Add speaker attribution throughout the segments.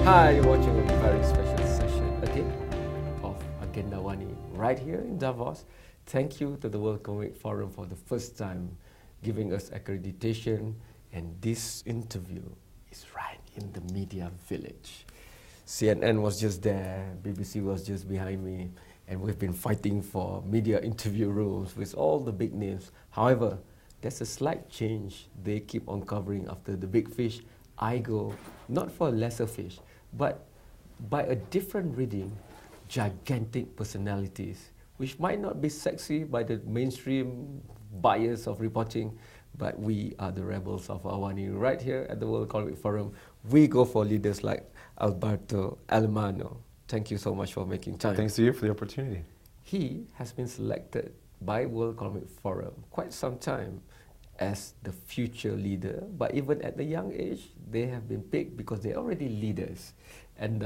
Speaker 1: Hi, you're watching a very special session again of Agenda AWANI right here in Davos. Thank you to the World Economic Forum for the first time giving us accreditation, and this interview is right in the media village. CNN was just there, BBC was just behind me, and we've been fighting for media interview rooms with all the big names. However, there's a slight change. They keep on covering after the big fish. I go not for a lesser fish, but by a different reading, gigantic personalities, which might not be sexy by the mainstream buyers of reporting, but we are the rebels of AWANI right here at the World Economic Forum. We go for leaders like Alberto Alemano. Thank you so much for making time.
Speaker 2: Thanks to you for the opportunity.
Speaker 1: He has been selected by World Economic Forum quite some time as the future leader, but even at the young age, they have been picked because they're already leaders. And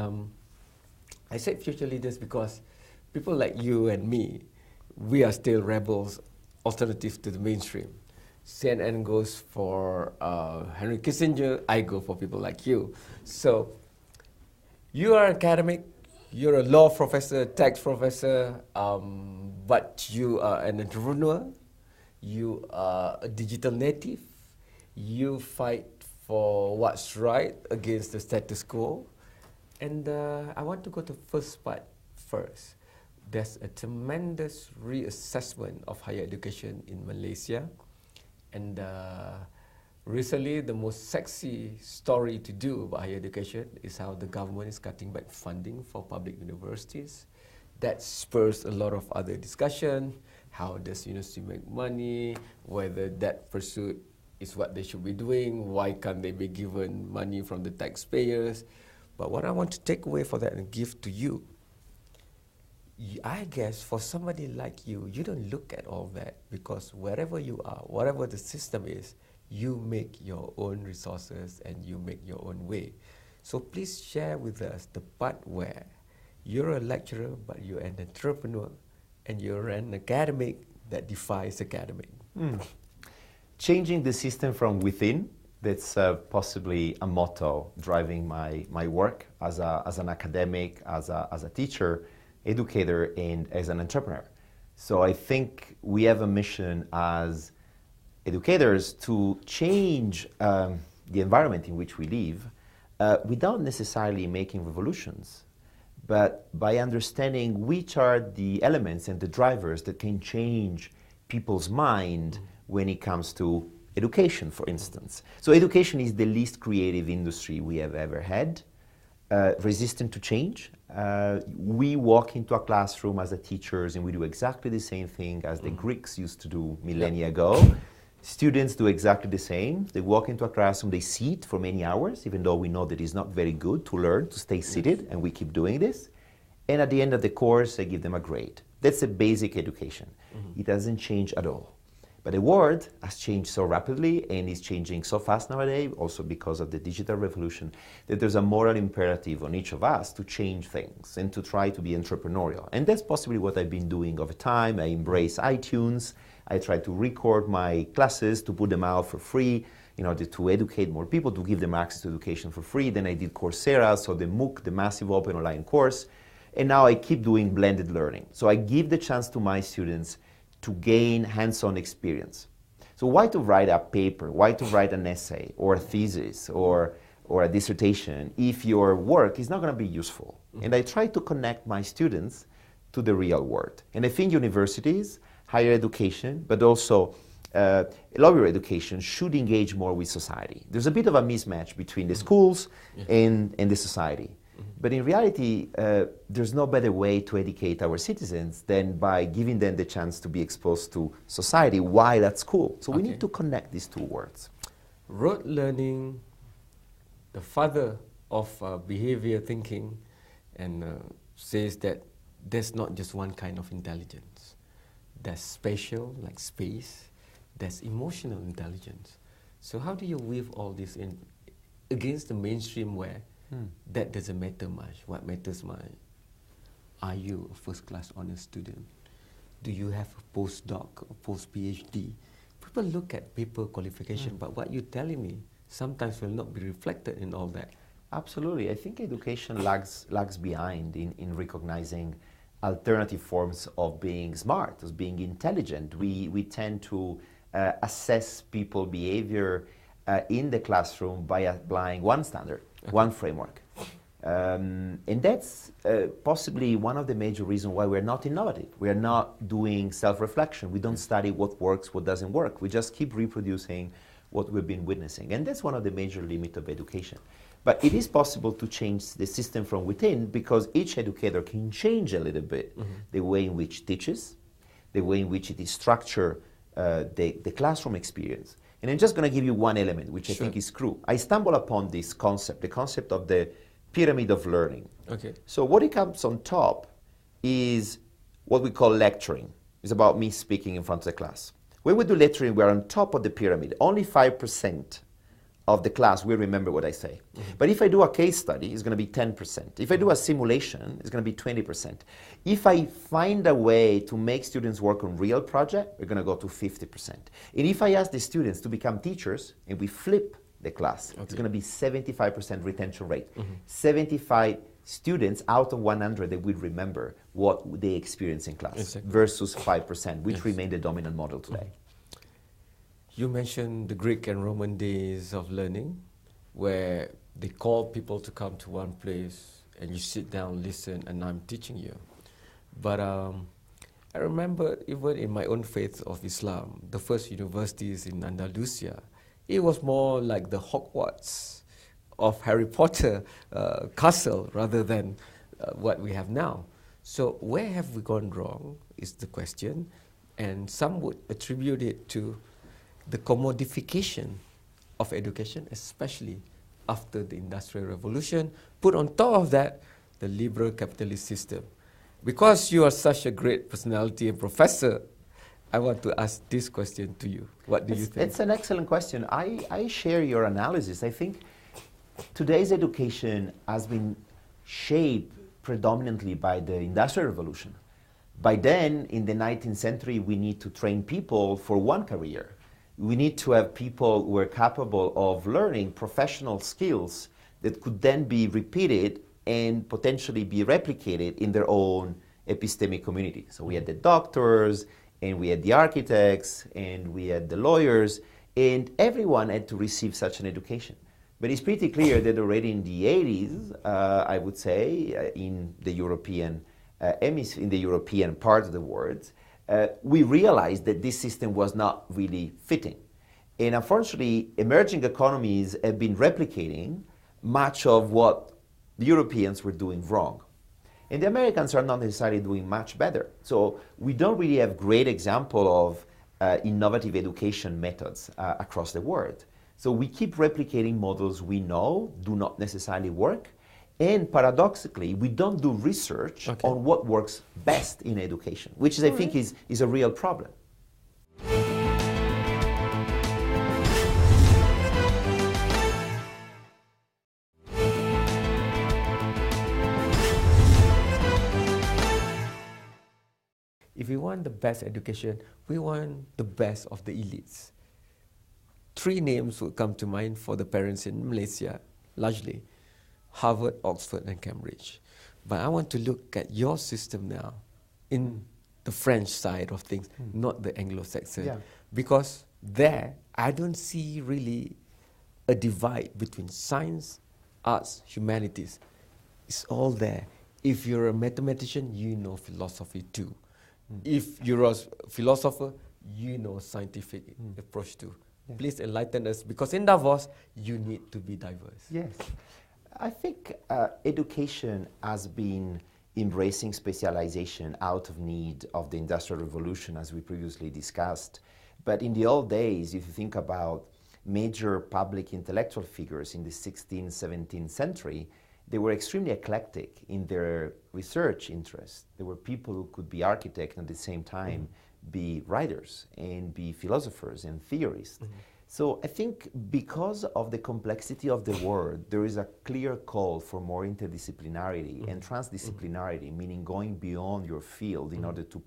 Speaker 1: I said future leaders because people like you and me, we are still rebels, alternatives to the mainstream. CNN goes for Henry Kissinger, I go for people like you. So you are academic, you're a law professor, tax professor, but you are an entrepreneur, you are a digital native, you fight for what's right against the status quo. And I want to go to the first part first. There's a tremendous reassessment of higher education in Malaysia. And recently, the most sexy story to do about higher education is how the government is cutting back funding for public universities. That spurs a lot of other discussion. How does university make money? Whether that pursuit is what they should be doing? Why can't they be given money from the taxpayers? But what I want to take away for that and give to you, I guess for somebody like you, you don't look at all that because wherever you are, whatever the system is, you make your own resources and you make your own way. So please share with us the part where you're a lecturer, but you're an entrepreneur, and you're an academic that defies academic.
Speaker 2: Changing the system from within, that's possibly a motto driving my work as an academic, as a teacher, educator, and as an entrepreneur. So I think we have a mission as educators to change the environment in which we live without necessarily making revolutions, but by understanding which are the elements and the drivers that can change people's mind when it comes to education, for instance. So education is the least creative industry we have ever had, resistant to change. We walk into a classroom as teachers and we do exactly the same thing as the Greeks used to do millennia ago. Students do exactly the same. They walk into a classroom, they sit for many hours, even though we know that it's not very good to learn to stay seated, and we keep doing this. And at the end of the course, I give them a grade. That's a basic education. It doesn't change at all. But the world has changed so rapidly and is changing so fast nowadays, also because of the digital revolution, that there's a moral imperative on each of us to change things and to try to be entrepreneurial. And that's possibly what I've been doing over time. I embrace iTunes. I try to record my classes, to put them out for free in order to educate more people, to give them access to education for free. Then I did Coursera, so the MOOC, the massive open online course. And now I keep doing blended learning. So I give the chance to my students to gain hands-on experience. So why to write a paper, why to write an essay or a thesis or a dissertation if your work is not going to be useful? And I try to connect my students to the real world. And I think universities, higher education, but also lower education should engage more with society. There's a bit of a mismatch between the schools and the society. But in reality, there's no better way to educate our citizens than by giving them the chance to be exposed to society while at school. So we need to connect these two words.
Speaker 1: Rote learning, the father of behavior thinking, and says that there's not just one kind of intelligence. There's spatial, like space. There's emotional intelligence. So how do you weave all this in against the mainstream where that doesn't matter much? What matters much? Are you a first-class honors student? Do you have a postdoc, a post-PhD? People look at paper qualification, but what you're telling me sometimes will not be reflected in all that.
Speaker 2: Absolutely. I think education lags behind in recognizing alternative forms of being smart, of being intelligent. We tend to assess people behavior in the classroom by applying one standard, one framework. And that's possibly one of the major reasons why we're not innovative. We are not doing self-reflection. We don't study what works, what doesn't work. We just keep reproducing what we've been witnessing. And that's one of the major limits of education. But it is possible to change the system from within, because each educator can change a little bit the way in which it teaches, the way in which it is structured, the classroom experience. And I'm just going to give you one element, which I think is crucial. I stumbled upon this concept, the concept of the pyramid of learning.
Speaker 1: Okay.
Speaker 2: So what it comes on top is what we call lecturing. It's about me speaking in front of the class. When we do lecturing, we're on top of the pyramid. Only 5% of the class will remember what I say. But if I do a case study, it's going to be 10%. If I do a simulation, it's going to be 20%. If I find a way to make students work on real project, we're going to go to 50%. And if I ask the students to become teachers, and we flip the class, it's going to be 75% retention rate. 75 students out of 100 that will remember what they experienced in class, versus 5%, which remain the dominant model today.
Speaker 1: You mentioned the Greek and Roman days of learning, where they call people to come to one place and you sit down, listen, and I'm teaching you. But I remember even in my own faith of Islam, the first universities in Andalusia, it was more like the Hogwarts of Harry Potter castle rather than what we have now. So where have we gone wrong is the question, and some would attribute it to the commodification of education, especially after the Industrial Revolution. Put on top of that, the liberal capitalist system. Because you are such a great personality and professor, I want to ask this question to you. What do you think?
Speaker 2: It's an excellent question. I share your analysis. I think today's education has been shaped predominantly by the Industrial Revolution. By then, in the 19th century, we need to train people for one career. We need to have people who are capable of learning professional skills that could then be repeated and potentially be replicated in their own epistemic community. So we had the doctors, and we had the architects, and we had the lawyers, and everyone had to receive such an education. But it's pretty clear that already in the 80s, I would say, in the European in the European part of the world, we realized that this system was not really fitting. And unfortunately, emerging economies have been replicating much of what the Europeans were doing wrong. And the Americans are not necessarily doing much better. So we don't really have great example of innovative education methods across the world. So we keep replicating models we know do not necessarily work. And paradoxically, we don't do research on what works best in education, which I think is a real problem.
Speaker 1: If we want the best education, we want the best of the elites. 3 names would come to mind for the parents in Malaysia, largely. Harvard, Oxford, and Cambridge. But I want to look at your system now in the French side of things, not the Anglo-Saxon. Because there, I don't see really a divide between science, arts, humanities. It's all there. If you're a mathematician, you know philosophy too. If you're a philosopher, you know scientific approach too. Please enlighten us, because in Davos, you need to be diverse.
Speaker 2: Yes. I think education has been embracing specialization out of need of the Industrial Revolution, as we previously discussed. But in the old days, if you think about major public intellectual figures in the 16th, 17th century, they were extremely eclectic in their research interests. There were people who could be architects and at the same time be writers and be philosophers and theorists. So I think because of the complexity of the world, there is a clear call for more interdisciplinarity and transdisciplinarity, meaning going beyond your field in order to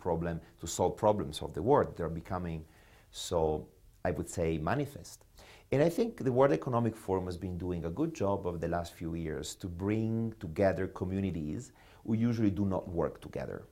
Speaker 2: solve problems of the world that are becoming so, I would say, manifest. And I think the World Economic Forum has been doing a good job over the last few years to bring together communities who usually do not work together.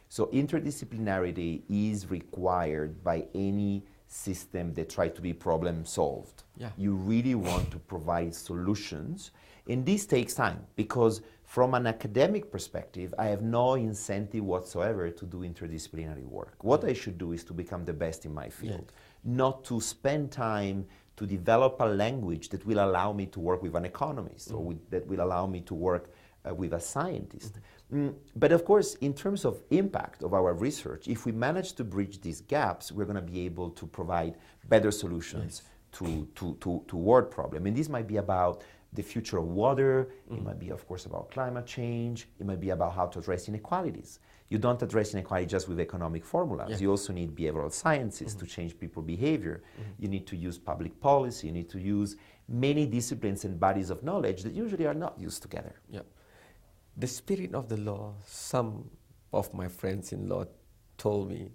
Speaker 2: So interdisciplinarity is required by any system that try to be problem solved.
Speaker 1: Yeah.
Speaker 2: You really want to provide solutions, and this takes time because from an academic perspective, I have no incentive whatsoever to do interdisciplinary work. What I should do is to become the best in my field, not to spend time to develop a language that will allow me to work with an economist or that will allow me to work with a scientist. But of course, in terms of impact of our research, if we manage to bridge these gaps, we're going to be able to provide better solutions to world problem. And this might be about the future of water, it might be, of course, about climate change, it might be about how to address inequalities. You don't address inequality just with economic formulas. You also need behavioral sciences to change people's behavior. You need to use public policy. You need to use many disciplines and bodies of knowledge that usually are not used together.
Speaker 1: Yeah. The spirit of the law, some of my friends-in-law told me,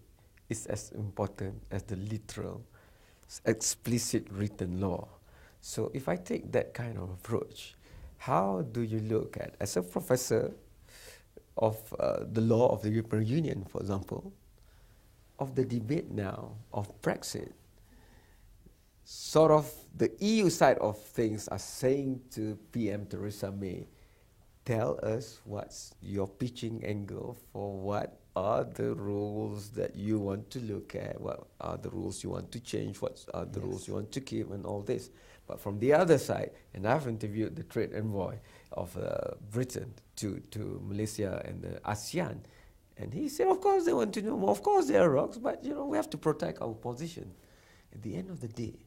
Speaker 1: is as important as the literal, explicit written law. So if I take that kind of approach, how do you look at, as a professor of the law of the European Union, for example, of the debate now of Brexit? Sort of the EU side of things are saying to PM Theresa May, tell us what's your pitching angle for what are the rules that you want to look at, what are the rules you want to change, what are the rules you want to keep, and all this. But from the other side, and I've interviewed the trade envoy of Britain to Malaysia and the ASEAN, and he said, of course they want to know more, of course there are rocks, but we have to protect our position. At the end of the day,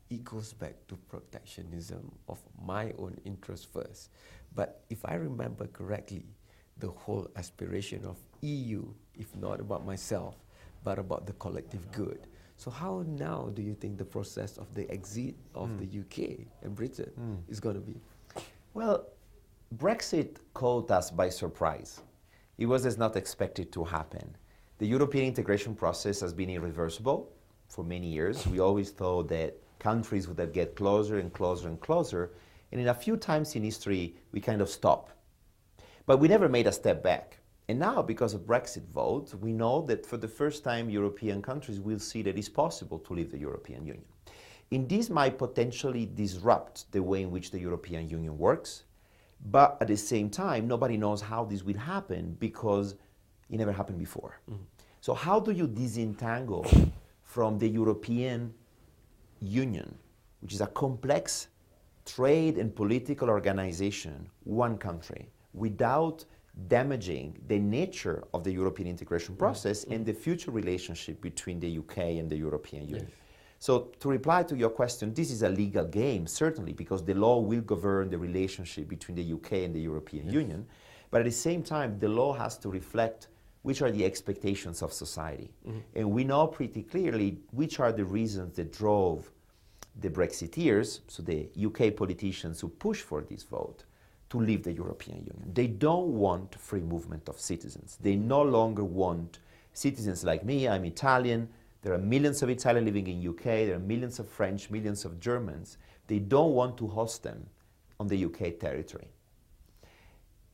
Speaker 1: it goes back to protectionism of my own interest first. But if I remember correctly, the whole aspiration of EU, if not about myself, but about the collective good. So how now do you think the process of the exit of the UK and Britain is going to be?
Speaker 2: Well, Brexit caught us by surprise. It was not expected to happen. The European integration process has been irreversible for many years. We always thought that countries would get closer and closer and closer, and in a few times in history, we kind of stopped. But we never made a step back. And now, because of Brexit vote, we know that for the first time, European countries will see that it's possible to leave the European Union. And this might potentially disrupt the way in which the European Union works, but at the same time, nobody knows how this will happen because it never happened before. So how do you disentangle from the European Union, which is a complex trade and political organization, one country, without damaging the nature of the European integration process and the future relationship between the UK and the European Union? So to reply to your question, this is a legal game, certainly, because the law will govern the relationship between the UK and the European Union. But at the same time, the law has to reflect which are the expectations of society. And we know pretty clearly which are the reasons that drove the Brexiteers, so the UK politicians who push for this vote, to leave the European Union. They don't want free movement of citizens. They no longer want citizens like me. I'm Italian. There are millions of Italians living in UK. There are millions of French, millions of Germans. They don't want to host them on the UK territory.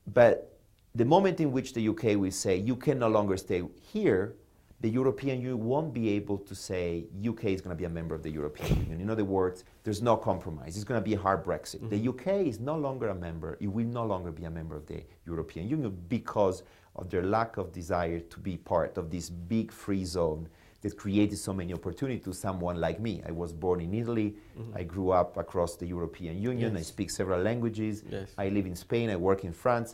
Speaker 2: But the moment in which the UK will say, you can no longer stay here, the European Union won't be able to say UK is going to be a member of the European Union. In other words, there's no compromise. It's going to be a hard Brexit. The UK is no longer a member. It will no longer be a member of the European Union because of their lack of desire to be part of this big free zone that created so many opportunities to someone like me. I was born in Italy. I grew up across the European Union. I speak several languages. I live in Spain. I work in France.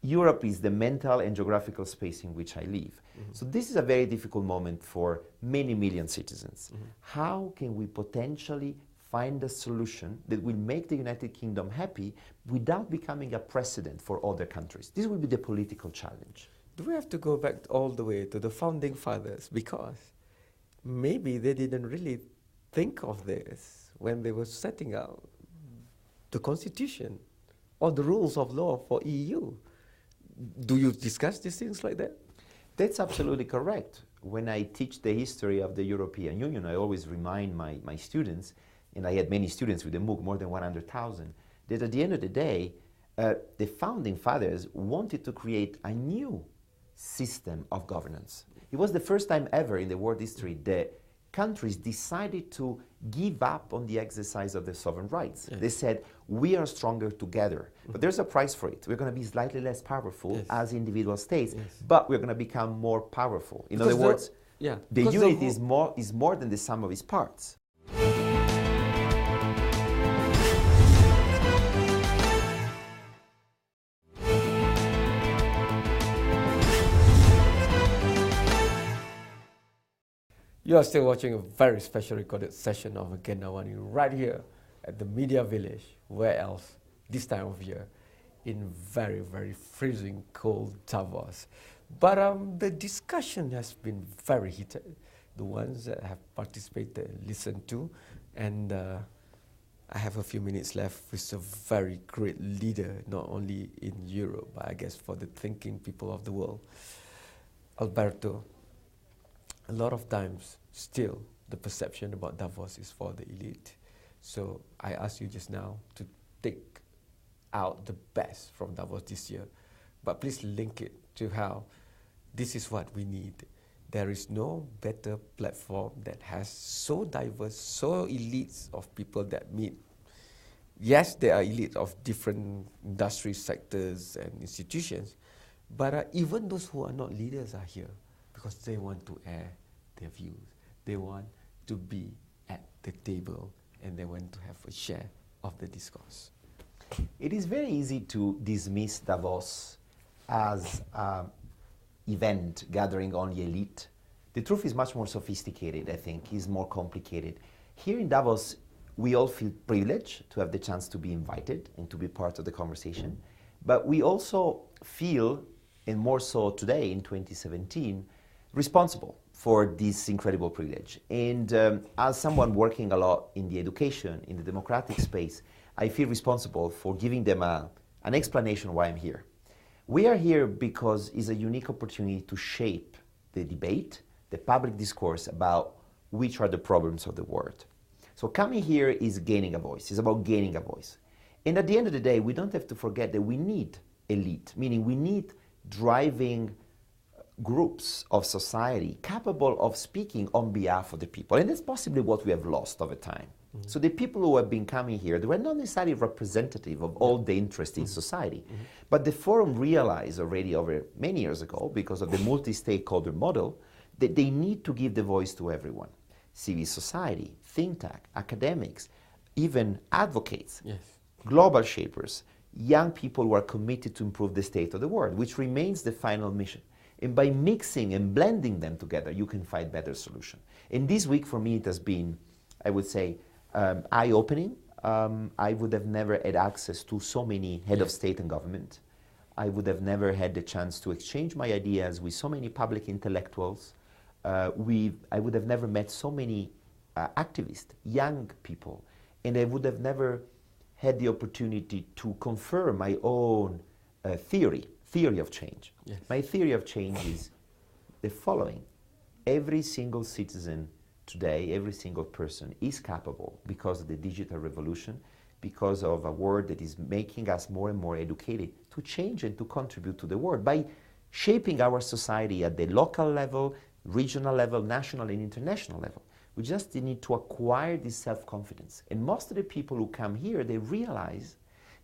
Speaker 2: Europe is the mental and geographical space in which I live. So this is a very difficult moment for many million citizens. How can we potentially find a solution that will make the United Kingdom happy without becoming a precedent for other countries? This will be the political challenge.
Speaker 1: Do we have to go back all the way to the founding fathers? Because maybe they didn't really think of this when they were setting out the constitution or the rules of law for EU. Do you discuss these things like that?
Speaker 2: That's absolutely correct. When I teach the history of the European Union, I always remind my students and I had many students with the MOOC, more than 100,000, that at the end of the day, the founding fathers wanted to create a new system of governance. It was the first time ever in the world history that countries decided to give up on the exercise of their sovereign rights. Yes. They said, we are stronger together. But there's a price for it. We're going to be slightly less powerful as individual states, but we're going to become more powerful. In other words, the unit is more than the sum of its parts.
Speaker 1: You are still watching a very special recorded session of AWANI right here at the Media Village. Where else? This time of year, in very, very freezing cold Davos. But the discussion has been very heated. The ones that have participated, listened to, and I have a few minutes left with a very great leader, not only in Europe, but I guess for the thinking people of the world. Alberto, a lot of times, still, the perception about Davos is for the elite. So I asked you just now to take out the best from Davos this year, but please link it to how this is what we need. There is no better platform that has so diverse, so elites of people that meet. Yes, there are elites of different industry sectors and institutions, but even those who are not leaders are here because they want to air their views. They want to be at the table and they want to have a share of the discourse.
Speaker 2: It is very easy to dismiss Davos as an event gathering only elite. The truth is much more sophisticated, I think. It's more complicated. Here in Davos, we all feel privileged to have the chance to be invited and to be part of the conversation. But we also feel, and more so today in 2017, responsible for this incredible privilege. And as someone working a lot in the education, in the democratic space, I feel responsible for giving them an explanation why I'm here. We are here because it's a unique opportunity to shape the debate, the public discourse about which are the problems of the world. So coming here is gaining a voice. It's about gaining a voice. And at the end of the day, we don't have to forget that we need elite, meaning we need driving groups of society capable of speaking on behalf of the people. And that's possibly what we have lost over time. Mm-hmm. So the people who have been coming here, they were not necessarily representative of all the interest in society. Mm-hmm. But the forum realized already over many years ago, because of the multi-stakeholder model, that they need to give the voice to everyone. Civil society, think tank, academics, even advocates, global shapers, young people who are committed to improve the state of the world, which remains the final mission. And by mixing and blending them together, you can find better solutions. And this week for me, it has been, I would say, eye-opening. I would have never had access to so many head of state and government. I would have never had the chance to exchange my ideas with so many public intellectuals. I would have never met so many activists, young people. And I would have never had the opportunity to confirm my own theory of change. Yes. My theory of change is the following. Every single citizen today, every single person is capable, because of the digital revolution, because of a world that is making us more and more educated, to change and to contribute to the world by shaping our society at the local level, regional level, national and international level. We just need to acquire this self-confidence. And most of the people who come here, they realize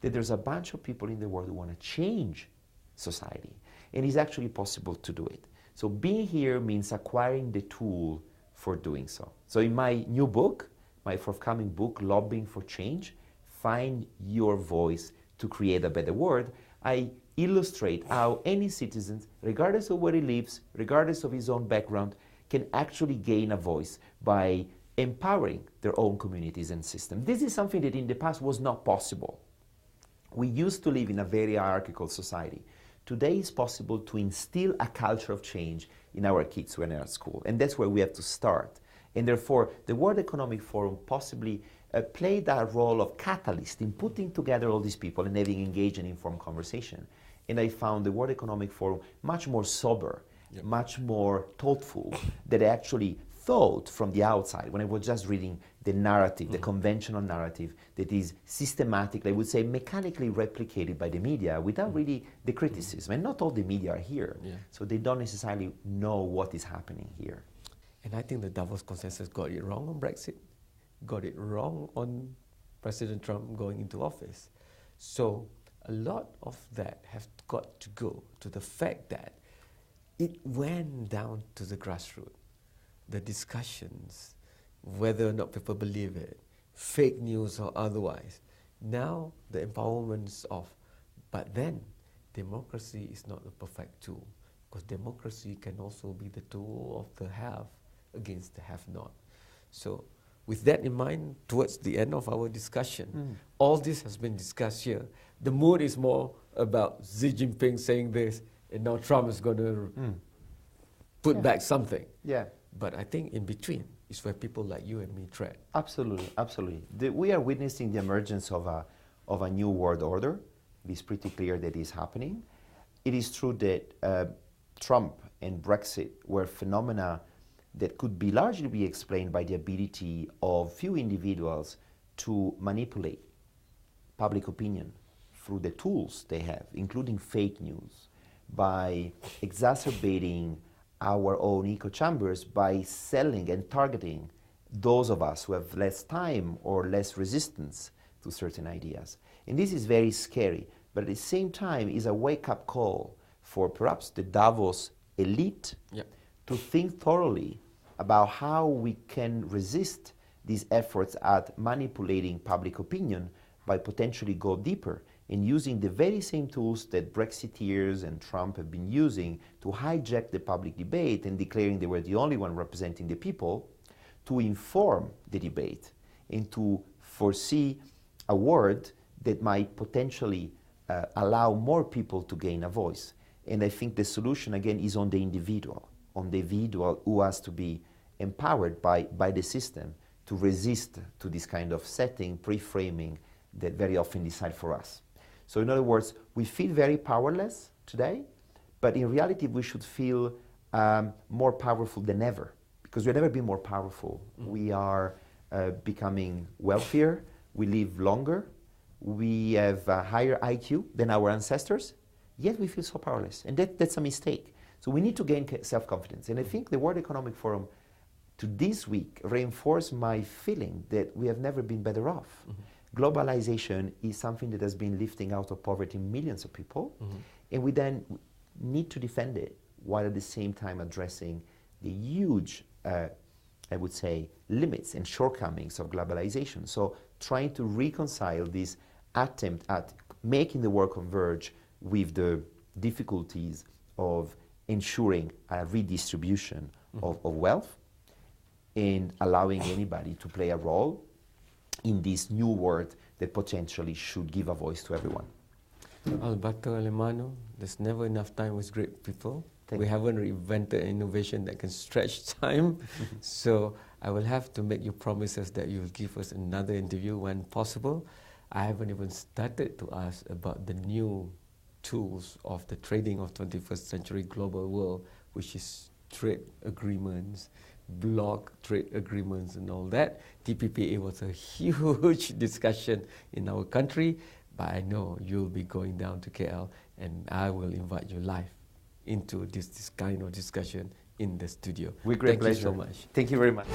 Speaker 2: that there's a bunch of people in the world who want to change society. And it's actually possible to do it. So being here means acquiring the tool for doing so. So in my new book, my forthcoming book, Lobbying for Change, Find Your Voice to Create a Better World, I illustrate how any citizen, regardless of where he lives, regardless of his own background, can actually gain a voice by empowering their own communities and systems. This is something that in the past was not possible. We used to live in a very hierarchical society. Today it's possible to instill a culture of change in our kids when they're at school. And that's where we have to start. And therefore, the World Economic Forum possibly played that role of catalyst in putting together all these people and having engaged and informed conversation. And I found the World Economic Forum much more sober, much more thoughtful, that I actually thought from the outside when I was just reading the narrative, the conventional narrative that is systematically, I would say, mechanically replicated by the media without really the criticism. And not all the media are here, so they don't necessarily know what is happening here.
Speaker 1: And I think the Davos consensus got it wrong on Brexit, got it wrong on President Trump going into office. So a lot of that has got to go to the fact that it went down to the grassroots. The discussions, whether or not people believe it, fake news or otherwise. Now the empowerment's off. But then democracy is not a perfect tool, because democracy can also be the tool of the have against the have-not. So with that in mind, towards the end of our discussion, all this has been discussed here. The mood is more about Xi Jinping saying this, and now Trump is going to put back something.
Speaker 2: Yeah.
Speaker 1: But I think in between is where people like you and me tread.
Speaker 2: Absolutely, absolutely. We are witnessing the emergence of a new world order. It is pretty clear that is happening. It is true that Trump and Brexit were phenomena that could be largely be explained by the ability of few individuals to manipulate public opinion through the tools they have, including fake news, by exacerbating our own echo chambers by selling and targeting those of us who have less time or less resistance to certain ideas. And this is very scary, but at the same time is a wake-up call for perhaps the Davos elite to think thoroughly about how we can resist these efforts at manipulating public opinion by potentially go deeper in using the very same tools that Brexiteers and Trump have been using to hijack the public debate and declaring they were the only one representing the people, to inform the debate and to foresee a world that might potentially allow more people to gain a voice. And I think the solution, again, is on the individual who has to be empowered by the system to resist to this kind of setting, pre-framing that very often decide for us. So in other words, we feel very powerless today, but in reality we should feel more powerful than ever, because we've never been more powerful. We are becoming wealthier, we live longer, we have a higher IQ than our ancestors, yet we feel so powerless, and that's a mistake. So we need to gain self-confidence, and I think the World Economic Forum to this week reinforced my feeling that we have never been better off. Globalization is something that has been lifting out of poverty millions of people, and we then need to defend it while at the same time addressing the huge, I would say, limits and shortcomings of globalization. So trying to reconcile this attempt at making the world converge with the difficulties of ensuring a redistribution of wealth and allowing anybody to play a role in this new world that potentially should give a voice to everyone.
Speaker 1: Alberto Alemano, there's never enough time with great people. We haven't reinvented an innovation that can stretch time. So I will have to make you promises that you will give us another interview when possible. I haven't even started to ask about the new tools of the trading of 21st century global world, which is trade agreements, block trade agreements and all that. TPPA was a huge discussion in our country, but I know you'll be going down to KL and I will invite you live into this kind of discussion in the studio.
Speaker 2: With great pleasure.
Speaker 1: Thank you so much.
Speaker 2: Thank you very much.